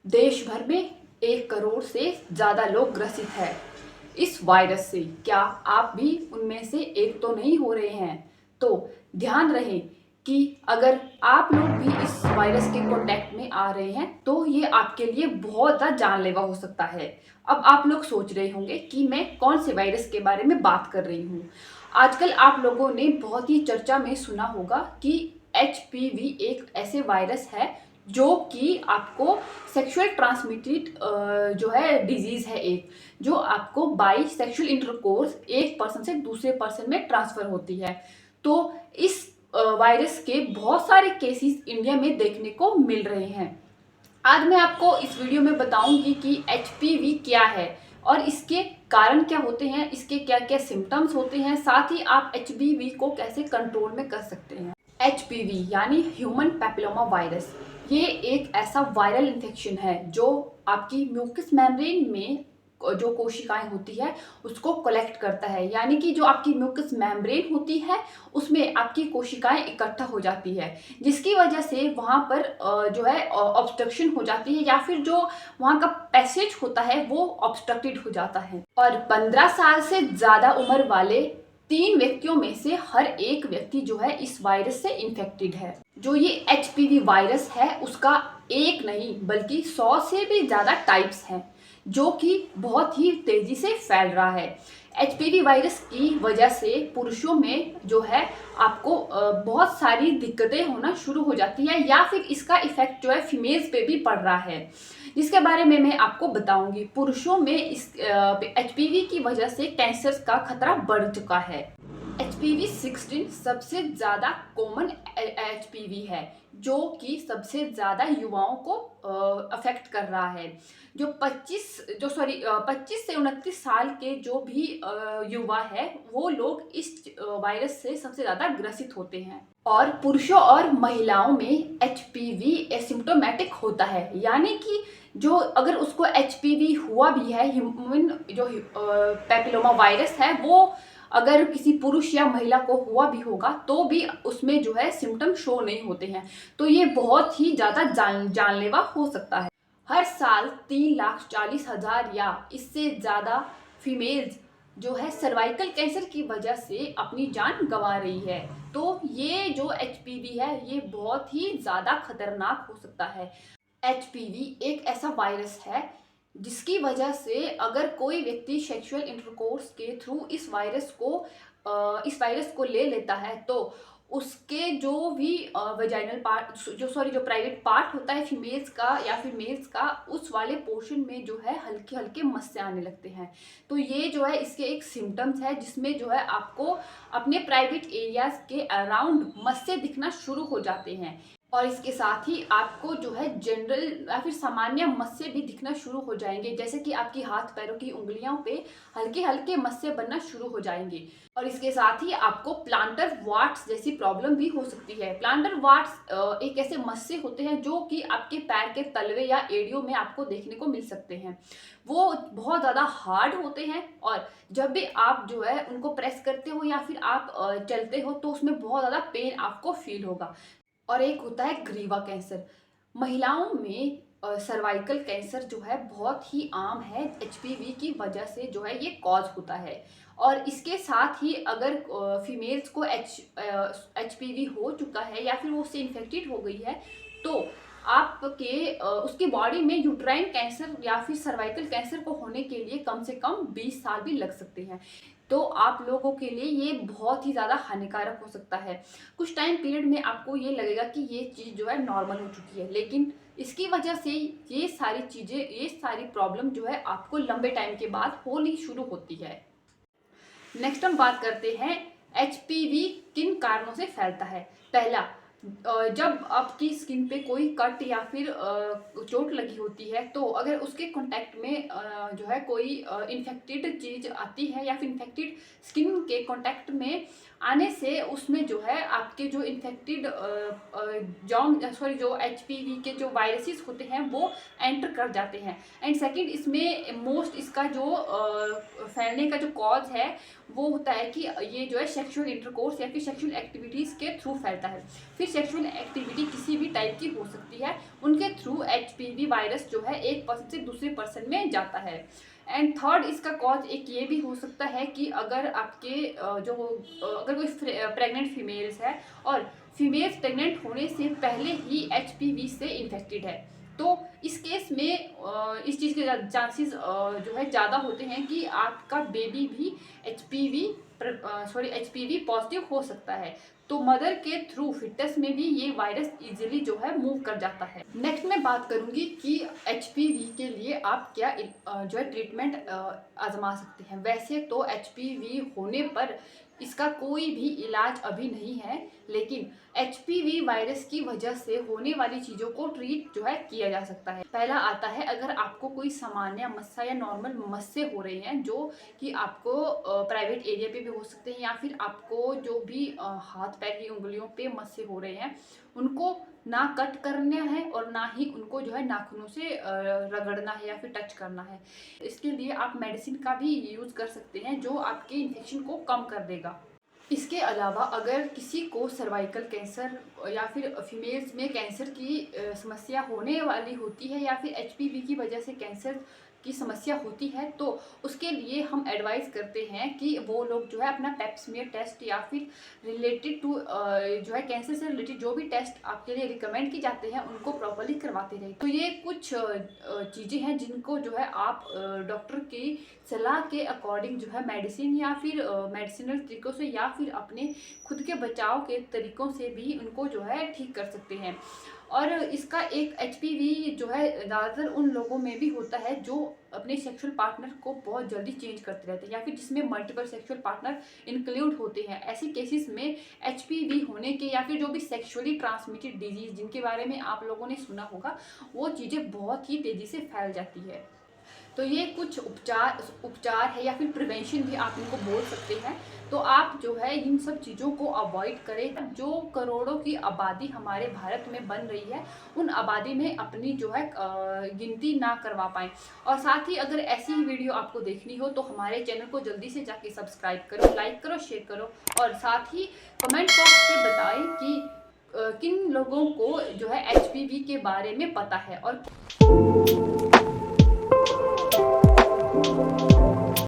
देश भर में 1 करोड़ से ज़्यादा लोग ग्रसित हैं इस वायरस से। क्या आप भी उनमें से एक तो नहीं हो रहे हैं? तो ध्यान रहे कि अगर आप लोग भी इस वायरस के कांटेक्ट में आ रहे हैं तो ये आपके लिए बहुत ज़्यादा जानलेवा हो सकता है। अब आप लोग सोच रहे होंगे कि मैं कौन से वायरस के बारे में बात कर रही हूँ। आजकल आप लोगों ने बहुत ही चर्चा में सुना होगा कि एचपीवी एक ऐसे वायरस है जो कि आपको सेक्सुअल ट्रांसमिटेड जो है डिजीज़ है एक, जो आपको बाय सेक्सुअल इंटरकोर्स एक पर्सन से दूसरे पर्सन में ट्रांसफ़र होती है। तो इस वायरस के बहुत सारे केसेस इंडिया में देखने को मिल रहे हैं। आज मैं आपको इस वीडियो में बताऊंगी कि एचपीवी क्या है और इसके कारण क्या होते हैं, इसके क्या क्या सिम्टम्स होते हैं, साथ ही आप एचपीवी को कैसे कंट्रोल में कर सकते हैं। एचपीवी यानी ह्यूमन पैपिलोमा वायरस, ये एक ऐसा वायरल इन्फेक्शन है जो आपकी म्यूकस मेम्ब्रेन में जो कोशिकाएं होती है उसको कलेक्ट करता है। यानी कि जो आपकी म्यूकस मेम्ब्रेन होती है उसमें आपकी कोशिकाएं इकट्ठा हो जाती है, जिसकी वजह से वहाँ पर जो है ऑब्स्ट्रक्शन हो जाती है या फिर जो वहाँ का पैसेज होता है वो ऑब्स्ट्रक्टेड हो जाता है। और 15 साल से ज़्यादा उम्र वाले 3 व्यक्तियों में से हर एक व्यक्ति जो है इस वायरस से इन्फेक्टेड है। जो ये एचपीवी वायरस है उसका एक नहीं बल्कि 100 से भी ज़्यादा टाइप्स हैं जो कि बहुत ही तेज़ी से फैल रहा है। एचपीवी वायरस की वजह से पुरुषों में जो है आपको बहुत सारी दिक्कतें होना शुरू हो जाती है या फिर इसका इफेक्ट जो है फीमेल्स पे भी पड़ रहा है, जिसके बारे में मैं आपको बताऊंगी। पुरुषों में इस एचपीवी की वजह से कैंसर का खतरा बढ़ चुका है। एचपीवी 16 सबसे ज़्यादा कॉमन एचपीवी है जो कि सबसे ज़्यादा युवाओं को अफेक्ट कर रहा है। जो 25 से 29 साल के जो भी युवा है वो लोग इस वायरस से सबसे ज़्यादा ग्रसित होते हैं। और पुरुषों और महिलाओं में एचपीवी एसिम्प्टोमेटिक होता है, यानी कि जो अगर उसको एचपीवी हुआ भी है, ह्यूमन जो पैपिलोमा वायरस है, वो अगर किसी पुरुष या महिला को हुआ भी होगा तो भी उसमें जो है सिम्टम शो नहीं होते हैं। तो ये बहुत ही ज़्यादा जानलेवा हो सकता है। हर साल 3,40,000 या इससे ज़्यादा फीमेल्स जो है सर्वाइकल कैंसर की वजह से अपनी जान गंवा रही है। तो ये जो एचपीवी है ये बहुत ही ज़्यादा खतरनाक हो सकता है। एचपीवी एक ऐसा वायरस है जिसकी वजह से अगर कोई व्यक्ति सेक्सुअल इंटरकोर्स के थ्रू इस वायरस को ले लेता है तो उसके जो भी वेजाइनल पार्ट जो प्राइवेट पार्ट होता है फीमेल्स का या फिर मेल्स का, उस वाले पोर्शन में जो है हल्के हल्के मस्से आने लगते हैं। तो ये जो है इसके एक सिम्टम्स है जिसमें जो है आपको अपने प्राइवेट एरियाज के अराउंड मस्से दिखना शुरू हो जाते हैं। और इसके साथ ही आपको जो है जनरल या फिर सामान्य मस्से भी दिखना शुरू हो जाएंगे, जैसे कि आपकी हाथ पैरों की उंगलियों पे हल्के हल्के मस्से बनना शुरू हो जाएंगे। और इसके साथ ही आपको प्लांटर वार्ट्स जैसी प्रॉब्लम भी हो सकती है। प्लांटर वार्ट्स एक ऐसे मस्से होते हैं जो कि आपके पैर के तलवे या एड़ियों में आपको देखने को मिल सकते हैं। वो बहुत ज़्यादा हार्ड होते हैं और जब भी आप जो है उनको प्रेस करते हो या फिर आप चलते हो तो उसमें बहुत ज़्यादा पेन आपको फील होगा। और एक होता है ग्रीवा कैंसर। महिलाओं में सर्वाइकल कैंसर जो है बहुत ही आम है, एचपीवी की वजह से जो है ये कॉज होता है। और इसके साथ ही अगर फीमेल्स को एचपीवी हो चुका है या फिर वो उससे इन्फेक्टेड हो गई है तो आपके उसकी बॉडी में यूट्राइन कैंसर या फिर सर्वाइकल कैंसर को होने के लिए कम से कम 20 साल भी लग सकते हैं। तो आप लोगों के लिए ये बहुत ही ज़्यादा हानिकारक हो सकता है। कुछ टाइम पीरियड में आपको ये लगेगा कि ये चीज़ जो है नॉर्मल हो चुकी है, लेकिन इसकी वजह से ये सारी चीज़ें, ये सारी प्रॉब्लम जो है आपको लंबे टाइम के बाद होनी शुरू होती है। नेक्स्ट हम बात करते हैं एचपीवी किन कारणों से फैलता है। पहला, जब आपकी स्किन पे कोई कट या फिर चोट लगी होती है तो अगर उसके कांटेक्ट में जो है कोई इन्फेक्टेड चीज़ आती है या फिर इन्फेक्टेड स्किन के कांटेक्ट में आने से उसमें जो है आपके जो इन्फेक्टेड जो एचपीवी के जो वायरसेस होते हैं वो एंटर कर जाते हैं। एंड सेकंड, इसमें मोस्ट इसका जो फैलने का जो कॉज है वो होता है कि ये जो है सेक्सुअल इंटरकोर्स या फिर सेक्सुअल एक्टिविटीज़ के थ्रू फैलता है। फिर सेक्सुअल एक्टिविटी किसी भी टाइप की हो सकती है, उनके थ्रू HPV वायरस जो है एक पर्सन से दूसरे पर्सन में जाता है। एंड थर्ड इसका कॉज एक ये भी हो सकता है कि अगर आपके अगर कोई प्रेग्नेंट फीमेल्स है और फीमेल्स प्रेग्नेंट होने से पहले ही HPV से इन्फेक्टेड है, तो इस केस में इस चीज़ के चांसेस जो है ज़्यादा होते हैं कि आपका बेबी भी HPV पॉजिटिव हो सकता है। तो मदर के थ्रू फिटस में भी ये वायरस इजीली जो है मूव कर जाता है। नेक्स्ट मैं बात करूंगी कि HPV के लिए आप क्या जो है ट्रीटमेंट आजमा सकते हैं। वैसे तो HPV होने पर इसका कोई भी इलाज अभी नहीं है, लेकिन HPV वायरस की वजह से होने वाली चीज़ों को ट्रीट जो है किया जा सकता है। पहला आता है, अगर आपको कोई सामान्य मस्सा या नॉर्मल मस्से हो रहे हैं जो कि आपको प्राइवेट एरिया पे भी हो सकते हैं, या फिर आपको जो भी हाथ पैर की उंगलियों पे मस्से हो रहे हैं उनको ना कट करना है और ना ही उनको जो है नाखूनों से रगड़ना है या फिर टच करना है। इसके लिए आप मेडिसिन का भी यूज़ कर सकते हैं जो आपके इन्फेक्शन को कम कर देगा। इसके अलावा अगर किसी को सर्वाइकल कैंसर या फिर फीमेल्स में कैंसर की समस्या होने वाली होती है या फिर HPV की वजह से कैंसर की समस्या होती है, तो उसके लिए हम एडवाइस करते हैं कि वो लोग जो है अपना पेप्समियर टेस्ट या फिर रिलेटेड टू जो है कैंसर से रिलेटेड जो भी टेस्ट आपके लिए रिकमेंड की जाते हैं उनको प्रॉपर्ली करवाते रहे। तो ये कुछ चीज़ें हैं जिनको जो है आप डॉक्टर की सलाह के अकॉर्डिंग जो है मेडिसिन या फिर मेडिसिनल तरीक़ों से या फिर अपने खुद के बचाव के तरीक़ों से भी उनको जो है ठीक कर सकते हैं। और इसका एक HPV जो है ज़्यादातर उन लोगों में भी होता है जो अपने सेक्सुअल पार्टनर को बहुत जल्दी चेंज करते रहते हैं या फिर जिसमें मल्टीपल सेक्सुअल पार्टनर इंक्लूड होते हैं। ऐसे केसेस में HPV होने के या फिर जो भी सेक्सुअली ट्रांसमिटेड डिजीज़ जिनके बारे में आप लोगों ने सुना होगा, वो चीज़ें बहुत ही तेज़ी से फैल जाती है। तो ये कुछ उपचार है या फिर प्रिवेंशन भी आप इनको बोल सकते हैं। तो आप जो है इन सब चीज़ों को अवॉइड करें। जो करोड़ों की आबादी हमारे भारत में बन रही है, उन आबादी में अपनी जो है गिनती ना करवा पाएँ। और साथ ही अगर ऐसी ही वीडियो आपको देखनी हो तो हमारे चैनल को जल्दी से जाके सब्सक्राइब करो, लाइक करो, शेयर करो और साथ ही कमेंट बॉक्स में बताएं कि किन लोगों को जो है HPV के बारे में पता है और